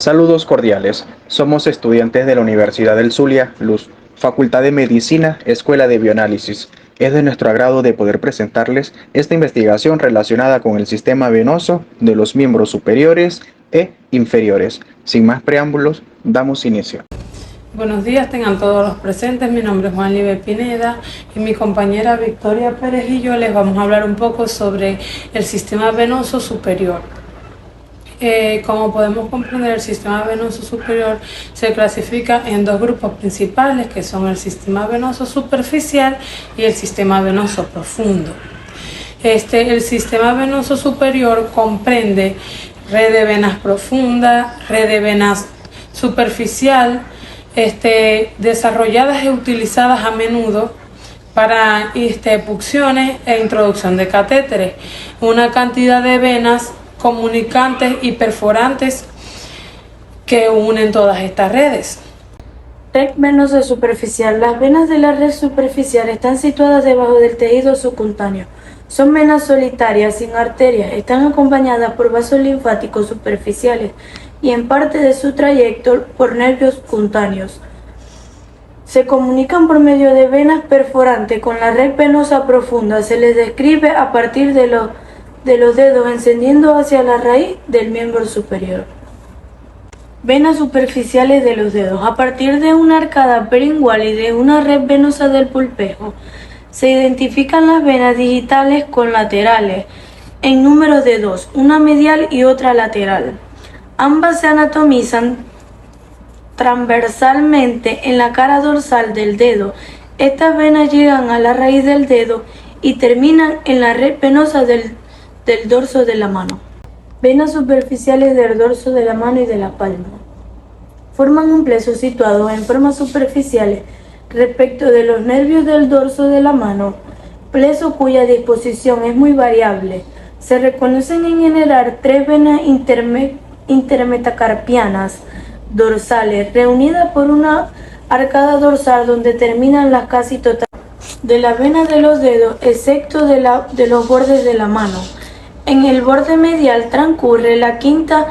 Saludos cordiales. Somos estudiantes de la Universidad del Zulia, Luz, Facultad de Medicina, Escuela de Bioanálisis. Es de nuestro agrado de poder presentarles esta investigación relacionada con el sistema venoso de los miembros superiores e inferiores. Sin más preámbulos, damos inicio. Buenos días, tengan todos los presentes. Mi nombre es Juan Libe Pineda y mi compañera Victoria Pérez y yo les vamos a hablar un poco sobre el sistema venoso superior. Como podemos comprender, el sistema venoso superior se clasifica en dos grupos principales, que son el sistema venoso superficial y el sistema venoso profundo. El sistema venoso superior comprende red de venas profunda, red de venas superficial, desarrolladas y utilizadas a menudo para punciones e introducción de catéteres, una cantidad de venas comunicantes y perforantes que unen todas estas redes. Red venosa superficial. Las venas de la red superficial están situadas debajo del tejido subcutáneo. Son venas solitarias, sin arterias, están acompañadas por vasos linfáticos superficiales y en parte de su trayecto por nervios cutáneos. Se comunican por medio de venas perforantes con la red venosa profunda. Se les describe a partir de los dedos encendiendo hacia la raíz del miembro superior. Venas superficiales de los dedos. A partir de una arcada peringual y de una red venosa del pulpejo, se identifican las venas digitales con laterales, en número de dos, una medial y otra lateral. Ambas se anatomizan transversalmente en la cara dorsal del dedo. Estas venas llegan a la raíz del dedo y terminan en la red venosa del dorso de la mano. Venas superficiales del dorso de la mano y de la palma. Forman un pleso situado en formas superficiales respecto de los nervios del dorso de la mano, pleso cuya disposición es muy variable. Se reconocen en general tres venas intermetacarpianas dorsales, reunidas por una arcada dorsal donde terminan las casi totales de las venas de los dedos, excepto de los bordes de la mano. En el borde medial transcurre la quinta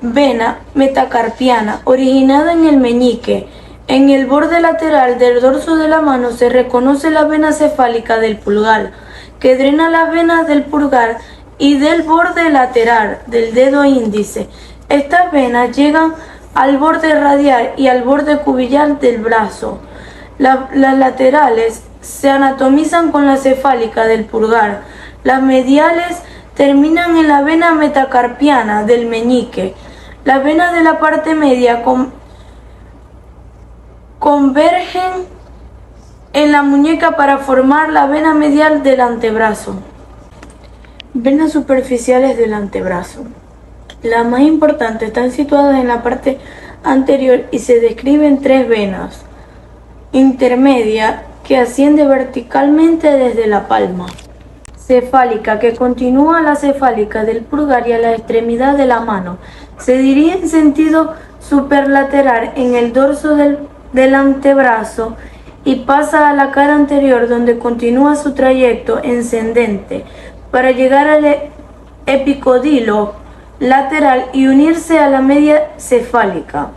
vena metacarpiana, originada en el meñique. En el borde lateral del dorso de la mano se reconoce la vena cefálica del pulgar, que drena las venas del pulgar y del borde lateral del dedo índice. Estas venas llegan al borde radial y al borde cubillar del brazo. Las laterales se anatomizan con la cefálica del pulgar. Las mediales terminan en la vena metacarpiana del meñique. Las venas de la parte media convergen en la muñeca para formar la vena medial del antebrazo. Venas superficiales del antebrazo. Las más importantes están situadas en la parte anterior y se describen tres venas intermedia que asciende verticalmente desde la palma. Cefálica, que continúa a la cefálica del pulgar y a la extremidad de la mano. Se dirige en sentido superlateral en el dorso del antebrazo y pasa a la cara anterior, donde continúa su trayecto ascendente para llegar al epicondilo lateral y unirse a la media cefálica.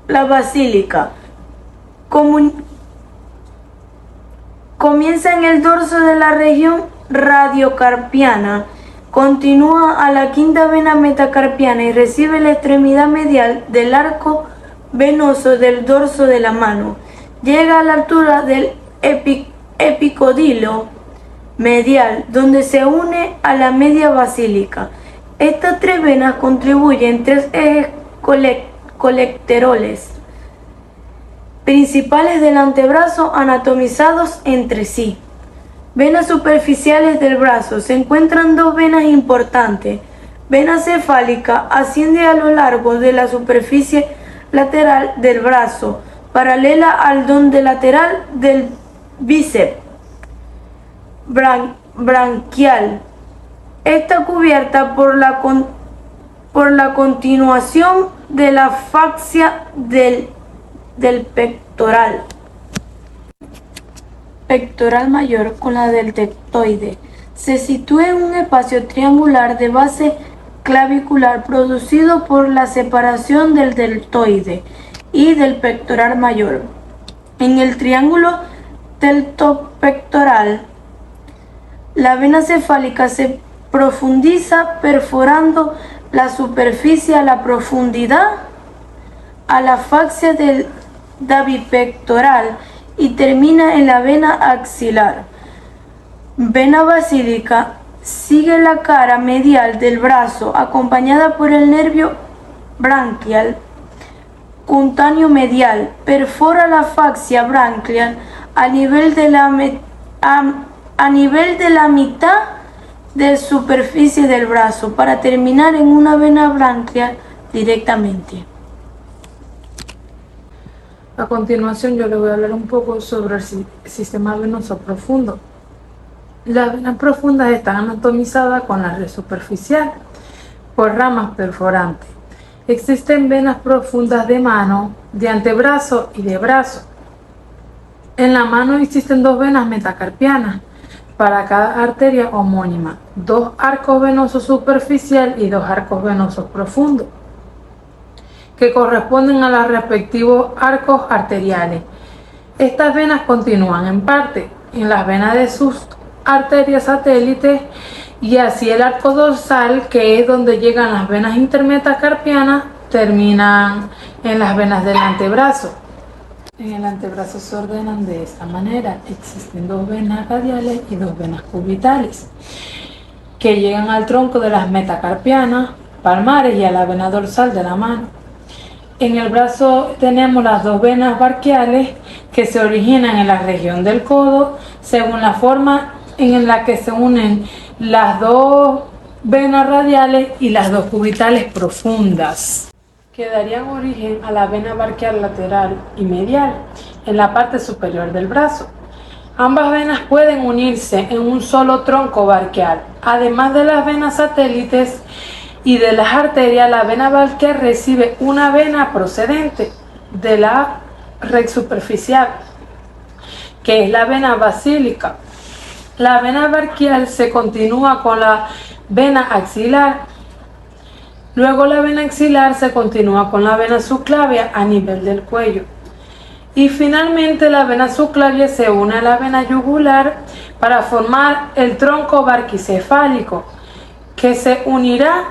La basílica comienza en el dorso de la región radiocarpiana, continúa a la quinta vena metacarpiana y recibe la extremidad medial del arco venoso del dorso de la mano. Llega a la altura del epicondilo medial, donde se une a la media basílica. Estas tres venas contribuyen tres ejes colecteroles principales del antebrazo anatomizados entre sí. Venas superficiales del brazo. Se encuentran dos venas importantes. Vena cefálica asciende a lo largo de la superficie lateral del brazo, paralela al donde lateral del bíceps branquial. Está cubierta por la continuación de la fascia del pectoral mayor con la del deltoide. Se sitúa en un espacio triangular de base clavicular producido por la separación del deltoide y del pectoral mayor. En el triángulo deltopectoral, la vena cefálica se profundiza perforando la superficie a la profundidad a la fascia del davipectoral y termina en la vena axilar. Vena basílica sigue la cara medial del brazo acompañada por el nervio branquial cutáneo medial, perfora la fascia branquial a nivel de la mitad de superficie del brazo para terminar en una vena branquial directamente. A continuación yo les voy a hablar un poco sobre el sistema venoso profundo. Las venas profundas están anatomizadas con la red superficial por ramas perforantes. Existen venas profundas de mano, de antebrazo y de brazo. En la mano existen dos venas metacarpianas para cada arteria homónima, dos arcos venosos superficial y dos arcos venosos profundos, que corresponden a los respectivos arcos arteriales. Estas venas continúan en parte en las venas de sus arterias satélites y así el arco dorsal, que es donde llegan las venas intermetacarpianas, terminan en las venas del antebrazo. En el antebrazo se ordenan de esta manera. Existen dos venas radiales y dos venas cubitales que llegan al tronco de las metacarpianas palmares y a la vena dorsal de la mano. En el brazo tenemos las dos venas braquiales que se originan en la región del codo según la forma en la que se unen las dos venas radiales y las dos cubitales profundas, que darían origen a la vena braquial lateral y medial en la parte superior del brazo. Ambas venas pueden unirse en un solo tronco braquial. Además de las venas satélites y de las arterias, la vena braquial recibe una vena procedente de la red superficial, que es la vena basílica. La vena braquial se continúa con la vena axilar. Luego la vena axilar se continúa con la vena subclavia a nivel del cuello. Y finalmente la vena subclavia se une a la vena yugular para formar el tronco braquicefálico, que se unirá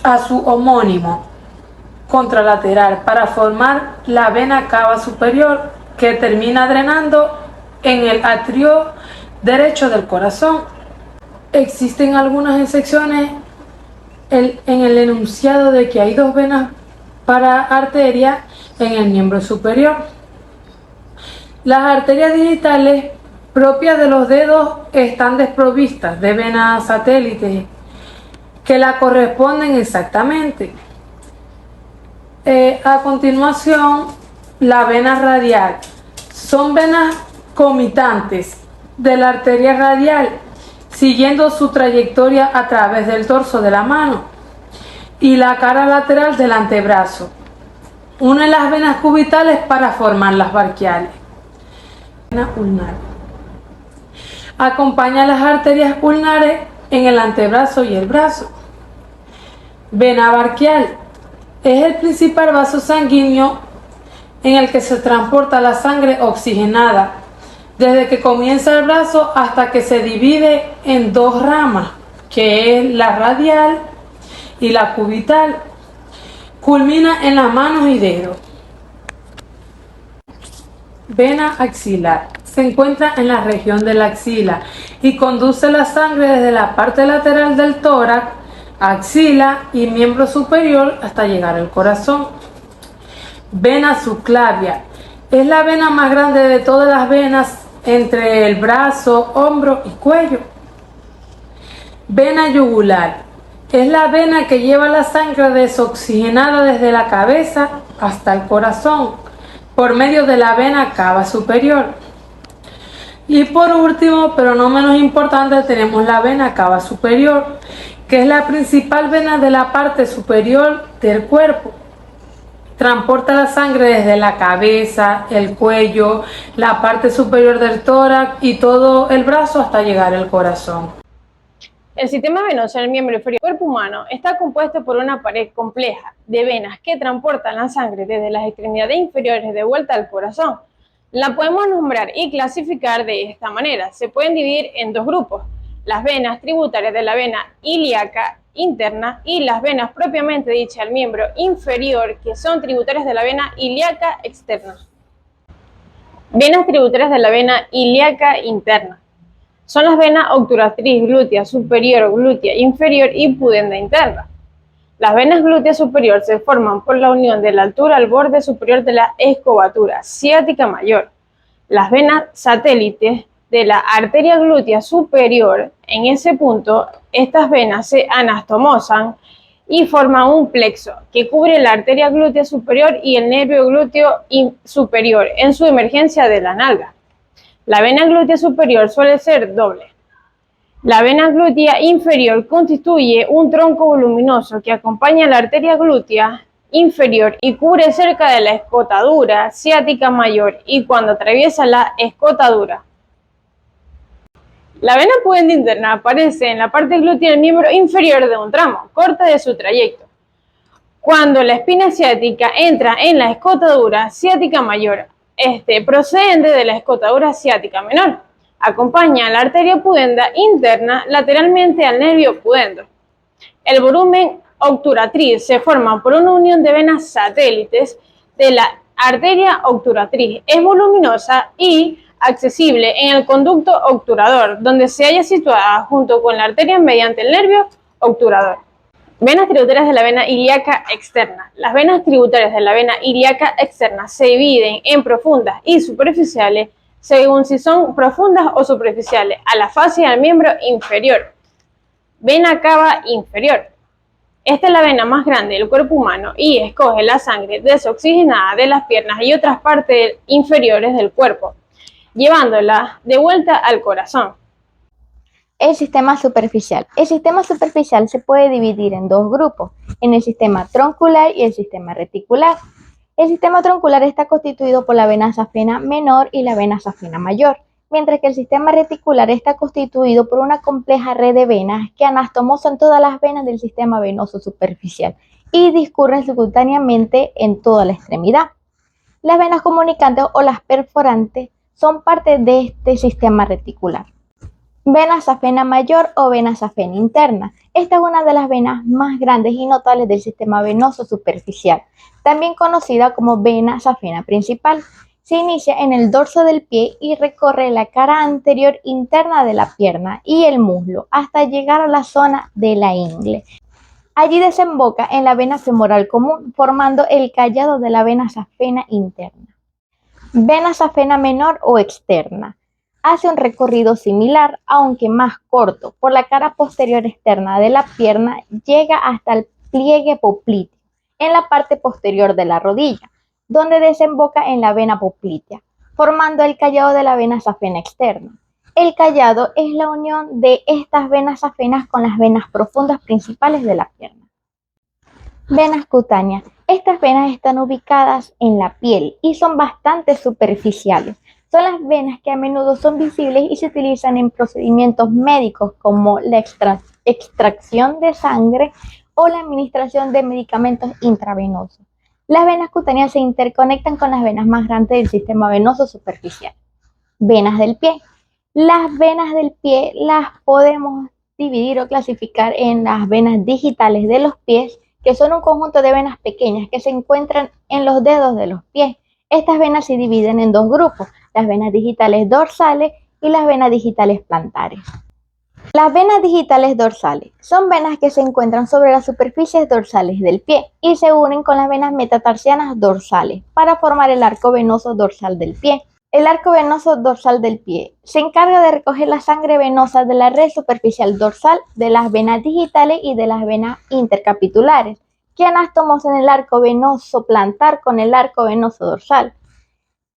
a su homónimo contralateral para formar la vena cava superior, que termina drenando en el atrio derecho del corazón. Existen algunas excepciones en el enunciado de que hay dos venas para arteria en el miembro superior. Las arterias digitales propias de los dedos están desprovistas de venas satélites que la corresponden exactamente. A continuación, la vena radial. Son venas comitantes de la arteria radial, siguiendo su trayectoria a través del torso de la mano y la cara lateral del antebrazo. Une las venas cubitales para formar las braquiales. Vena ulnar. Acompaña las arterias ulnares en el antebrazo y el brazo. Vena braquial. Es el principal vaso sanguíneo en el que se transporta la sangre oxigenada desde que comienza el brazo hasta que se divide en dos ramas, que es la radial y la cubital. Culmina en las manos y dedos. Vena axilar. Se encuentra en la región de la axila y conduce la sangre desde la parte lateral del tórax, axila y miembro superior hasta llegar al corazón. Vena subclavia. Es la vena más grande de todas las venas entre el brazo, hombro y cuello. Vena yugular. Es la vena que lleva la sangre desoxigenada desde la cabeza hasta el corazón por medio de la vena cava superior. Y por último, pero no menos importante, tenemos la vena cava superior, que es la principal vena de la parte superior del cuerpo. Transporta la sangre desde la cabeza, el cuello, la parte superior del tórax y todo el brazo hasta llegar al corazón. El sistema venoso en el miembro inferior del cuerpo humano está compuesto por una pared compleja de venas que transportan la sangre desde las extremidades inferiores de vuelta al corazón. La podemos nombrar y clasificar de esta manera. Se pueden dividir en dos grupos: las venas tributarias de la vena ilíaca interna y las venas propiamente dichas del miembro inferior, que son tributarias de la vena ilíaca externa. Venas tributarias de la vena ilíaca interna son las venas obturatriz glútea superior, glútea inferior y pudenda interna. Las venas glútea superior se forman por la unión de la altura al borde superior de la escobatura ciática mayor. Las venas satélites de la arteria glútea superior, en ese punto, estas venas se anastomosan y forman un plexo que cubre la arteria glútea superior y el nervio glúteo superior en su emergencia de la nalga. La vena glútea superior suele ser doble. La vena glútea inferior constituye un tronco voluminoso que acompaña a la arteria glútea inferior y cubre cerca de la escotadura ciática mayor y cuando atraviesa la escotadura. La vena pudenda interna aparece en la parte glútea del miembro inferior de un tramo, corta de su trayecto. Cuando la espina ciática entra en la escotadura ciática mayor, procedente de la escotadura ciática menor, acompaña a la arteria pudenda interna lateralmente al nervio pudendo. El volumen obturatriz se forma por una unión de venas satélites de la arteria obturatriz. Es voluminosa y accesible en el conducto obturador, donde se halla situada junto con la arteria mediante el nervio obturador. Venas tributarias de la vena ilíaca externa. Las venas tributarias de la vena ilíaca externa se dividen en profundas y superficiales según si son profundas o superficiales a la fascia del miembro inferior. Vena cava inferior. Esta es la vena más grande del cuerpo humano y escoge la sangre desoxigenada de las piernas y otras partes inferiores del cuerpo, llevándola de vuelta al corazón. El sistema superficial. El sistema superficial se puede dividir en dos grupos, en el sistema troncular y el sistema reticular. El sistema troncular está constituido por la vena safena menor y la vena safena mayor, mientras que el sistema reticular está constituido por una compleja red de venas que anastomosan todas las venas del sistema venoso superficial y discurren simultáneamente en toda la extremidad. Las venas comunicantes o las perforantes son parte de este sistema reticular. Vena safena mayor o vena safena interna. Esta es una de las venas más grandes y notables del sistema venoso superficial, también conocida como vena safena principal. Se inicia en el dorso del pie y recorre la cara anterior interna de la pierna y el muslo hasta llegar a la zona de la ingle. Allí desemboca en la vena femoral común, formando el callado de la vena safena interna. Vena safena menor o externa. Hace un recorrido similar, aunque más corto, por la cara posterior externa de la pierna, llega hasta el pliegue popliteo, en la parte posterior de la rodilla, donde desemboca en la vena poplitea, formando el callado de la vena safena externa. El callado es la unión de estas venas safenas con las venas profundas principales de la pierna. Venas cutáneas. Estas venas están ubicadas en la piel y son bastante superficiales. Son las venas que a menudo son visibles y se utilizan en procedimientos médicos como la extracción de sangre o la administración de medicamentos intravenosos. Las venas cutáneas se interconectan con las venas más grandes del sistema venoso superficial. Venas del pie. Las venas del pie las podemos dividir o clasificar en las venas digitales de los pies, que son un conjunto de venas pequeñas que se encuentran en los dedos de los pies. Estas venas se dividen en dos grupos, las venas digitales dorsales y las venas digitales plantares. Las venas digitales dorsales son venas que se encuentran sobre las superficies dorsales del pie y se unen con las venas metatarsianas dorsales para formar el arco venoso dorsal del pie. El arco venoso dorsal del pie se encarga de recoger la sangre venosa de la red superficial dorsal de las venas digitales y de las venas intercapitulares, que anastomosan el arco venoso plantar con el arco venoso dorsal.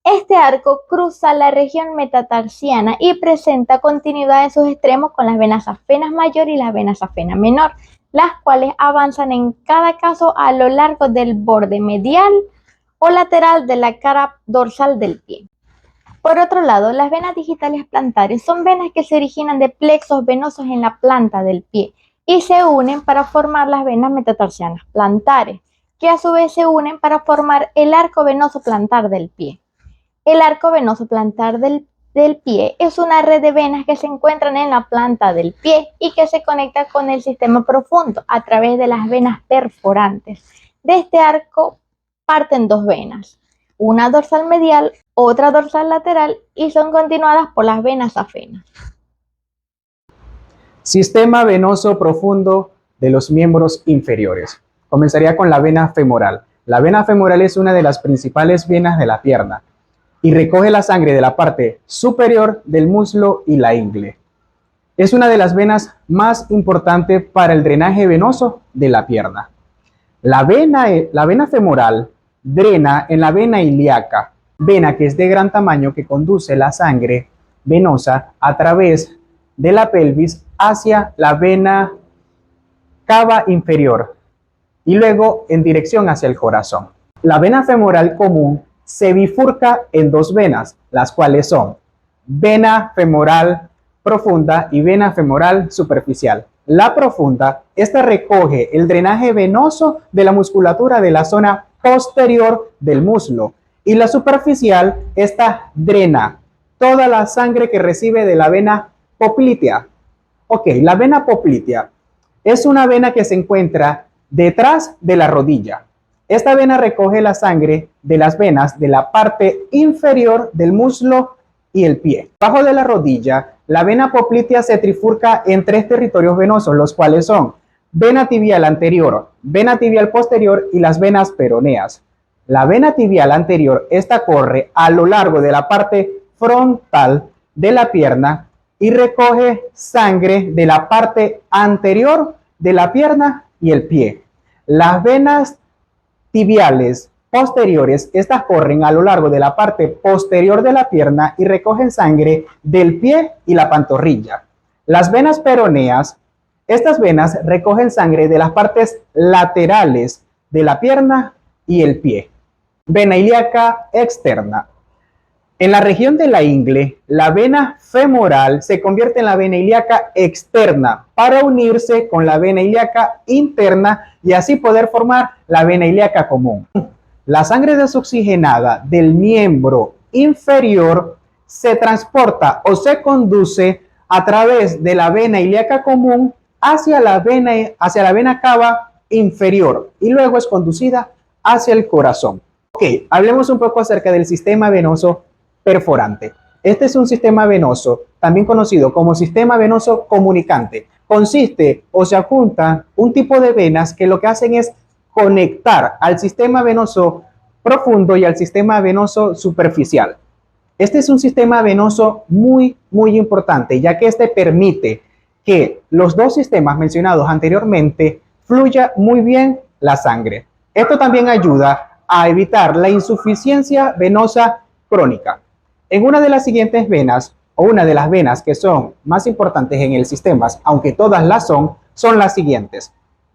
Este arco cruza la región metatarsiana y presenta continuidad en sus extremos con las venas safenas mayor y las venas safena menor, las cuales avanzan en cada caso a lo largo del borde medial o lateral de la cara dorsal del pie. Por otro lado, las venas digitales plantares son venas que se originan de plexos venosos en la planta del pie y se unen para formar las venas metatarsianas plantares, que a su vez se unen para formar el arco venoso plantar del pie. El arco venoso plantar del pie es una red de venas que se encuentran en la planta del pie y que se conecta con el sistema profundo a través de las venas perforantes. De este arco parten dos venas, una dorsal medial, otra dorsal lateral, y son continuadas por las venas afenas. Sistema venoso profundo de los miembros inferiores. Comenzaría con la vena femoral. La vena femoral es una de las principales venas de la pierna y recoge la sangre de la parte superior del muslo y la ingle. Es una de las venas más importantes para el drenaje venoso de la pierna. La vena femoral drena en la vena ilíaca, vena que es de gran tamaño que conduce la sangre venosa a través de la pelvis hacia la vena cava inferior y luego en dirección hacia el corazón. La vena femoral común se bifurca en dos venas, las cuales son vena femoral profunda y vena femoral superficial. La profunda, esta recoge el drenaje venoso de la musculatura de la zona posterior del muslo, y la superficial, esta drena toda la sangre que recibe de la vena poplitea. Ok, la vena poplitea es una vena que se encuentra detrás de la rodilla. Esta vena recoge la sangre de las venas de la parte inferior del muslo y el pie. Bajo de la rodilla, la vena poplitea se trifurca en tres territorios venosos, los cuales son vena tibial anterior, vena tibial posterior y las venas peroneas. La vena tibial anterior, esta corre a lo largo de la parte frontal de la pierna y recoge sangre de la parte anterior de la pierna y el pie. Las venas tibiales posteriores, estas corren a lo largo de la parte posterior de la pierna y recogen sangre del pie y la pantorrilla. Las venas peroneas, estas venas recogen sangre de las partes laterales de la pierna y el pie. Vena ilíaca externa. En la región de la ingle, la vena femoral se convierte en la vena ilíaca externa para unirse con la vena ilíaca interna y así poder formar la vena ilíaca común. La sangre desoxigenada del miembro inferior se transporta o se conduce a través de la vena ilíaca común hacia la vena cava inferior y luego es conducida hacia el corazón. Ok, hablemos un poco acerca del sistema venoso perforante. Este es un sistema venoso, también conocido como sistema venoso comunicante. Consiste o se adjunta un tipo de venas que lo que hacen es conectar al sistema venoso profundo y al sistema venoso superficial. Este es un sistema venoso muy importante, ya que este permite que los dos sistemas mencionados anteriormente fluya muy bien la sangre. Esto también ayuda a evitar la insuficiencia venosa crónica. En una de las siguientes venas, o una de las venas que son más importantes en el sistema, aunque todas las son las siguientes.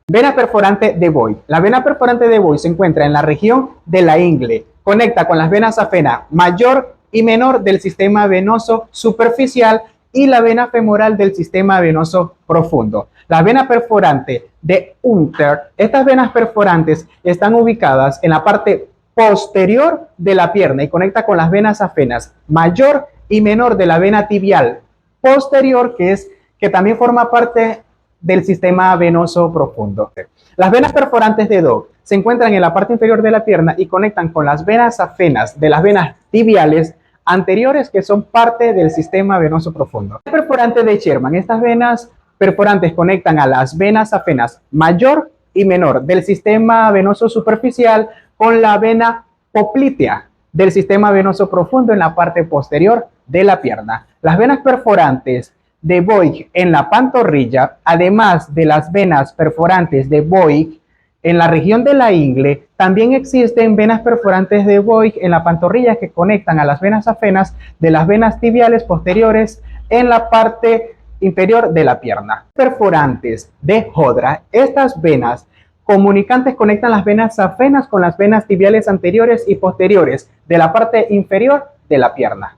Vena perforante de Voigt. La vena perforante de Voigt se encuentra en la región de la ingle. Conecta con las venas afena mayor y menor del sistema venoso superficial y la vena femoral del sistema venoso profundo. La vena perforante de Hunter. Estas venas perforantes están ubicadas en la parte posterior de la pierna y conecta con las venas afenas mayor y menor de la vena tibial posterior, que también forma parte del sistema venoso profundo. Las venas perforantes de Dock se encuentran en la parte inferior de la pierna y conectan con las venas afenas de las venas tibiales anteriores, que son parte del sistema venoso profundo. La perforante de Sherman. Estas venas perforantes conectan a las venas afenas mayor y menor del sistema venoso superficial con la vena poplitea del sistema venoso profundo en la parte posterior de la pierna. Las venas perforantes de Voigt en la pantorrilla, además de las venas perforantes de Voigt en la región de la ingle, también existen venas perforantes de Voigt en la pantorrilla que conectan a las venas afenas de las venas tibiales posteriores en la parte inferior de la pierna. Perforantes de Hodra. Estas venas comunicantes conectan las venas afenas con las venas tibiales anteriores y posteriores de la parte inferior de la pierna.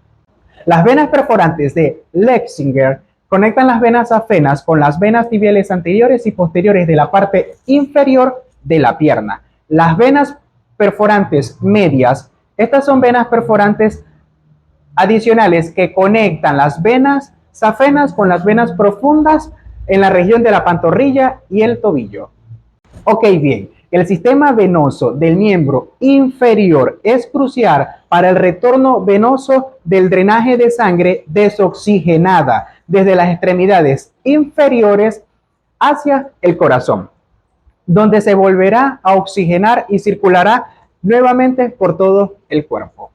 Las venas perforantes de Lexinger conectan las venas afenas con las venas tibiales anteriores y posteriores de la parte inferior de la pierna. Las venas perforantes medias, estas son venas perforantes adicionales que conectan las venas safenas con las venas profundas en la región de la pantorrilla y el tobillo. Ok, bien. El sistema venoso del miembro inferior es crucial para el retorno venoso del drenaje de sangre desoxigenada desde las extremidades inferiores hacia el corazón, donde se volverá a oxigenar y circulará nuevamente por todo el cuerpo.